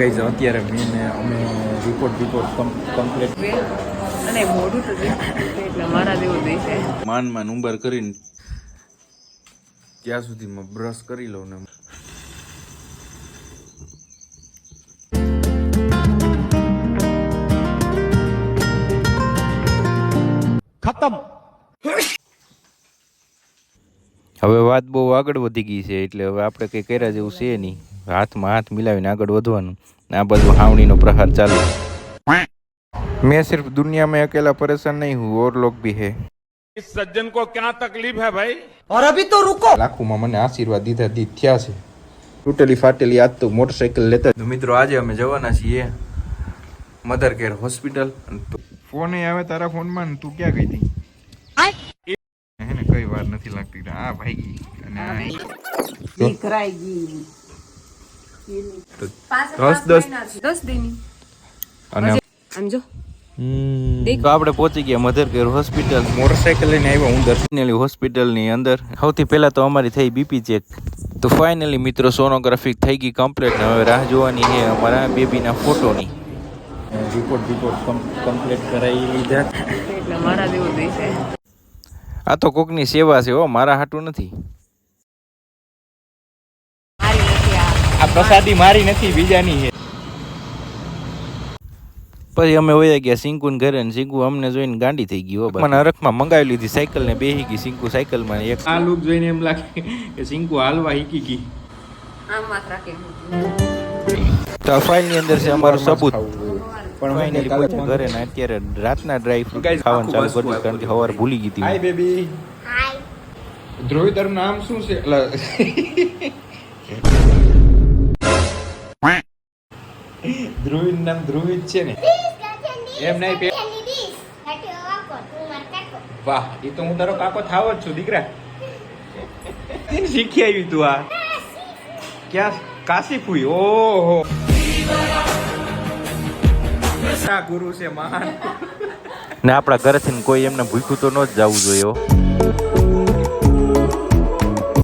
Guys અત્યારે અમે report complete અને મોઢું તો એટલે મારા જેવું દેશે માન ઉંબર કરીને ત્યાં સુધીમાં બ્રશ કરી લઉં ને ખતમ. હવે વાત બહુ આગળ વધી ગઈ છે એટલે હવે આપણે કંઈ કર્યા જેવું છે નહીં. હાથમાં હાથ મિલાવીને આગળ વધવાનું. આ બધું હાવણીનો પ્રહાર ચાલુ. मैं सिर्फ दुनिया में अकेला परेशान नहीं हूँ और लोग भी है. इस सज्जन को क्या तकलीफ है भाई? और अभी तो रुको. લાખોમાં મને આશીર્વાદ દીધા થયા છે. તૂટેલી ફાટેલી આજ તો મોટરસાઇકલ લેતા. તો મિત્રો આજે અમે જવાના છીએ મધર કેર હોસ્પિટલ. ફોન આવે તારા ફોનમાં તું ક્યાં ગઈ હતી? એને કઈ વાર નથી લાગતી. આ ભાઈ અને દીકરાઈ ગઈ 10 દિન અને આમ જો તો આપણે પહોંચી ગયા મધર કેર હોસ્પિટલ. મોટરસાઇકલ લઈને આવ્યા હું દર્શનેલી હોસ્પિટલની અંદર. સૌથી પહેલા તો અમારી થઈ બીપી ચેક. તો ફાઇનલી મિત્રો સોનોગ્રાફી થઈ ગઈ કમ્પ્લીટ. હવે રાહ જોવાની છે અમારા બેબીના ફોટોની. રિપોર્ટ કમ્પ્લીટ કરાવી લીધા એટલે મારા જેવું દેશે. આ તો કોકની સેવા છે હો, મારા હાટું નથી. મારી નથી આ પ્રસાદી મારી નથી બીજાની છે. પછી અમે વયા ગયા સિંકુને ઘરે ને સિંકુ અમને જોઈને ગાંડી થઈ ગઈ. મને હરખમાં મંગાવી લીધી સાયકલ ને બેહી ગઈ સિંકુ સાયકલમાં. એક આ લુક જોઈને એમ લાગે કે સિંકુ હાલવા શીખી ગઈ. આમ માત્ર રાખે તો ફાઇલની અંદર છે અમારો સબૂત. પણ ફાઇનલી પહોંચ્યા ઘરે ને અત્યારે રાતના ડ્રાય ફ્રૂટ ખાવાનું ચાલુ કર્યું કારણ કે સવારે ભૂલી ગઈ હતી. હાય બેબી. હાય. ધ્રુવી તારું નામ શું છે? ધ્રુવીનું નામ ધ્રુવી જ છે ને? એમ નહીં વાહ, એ તો હું તારો કાકો થાવ જ છું દીકરા. શીખી આવી તું આ ક્યાં કાશી ફૂઈ? ઓહો ગુરુ છે મહાન. ને આપણા ઘરેથી કોઈ એમને ભૂખ્યું તો ન જ જવું જોઈએ.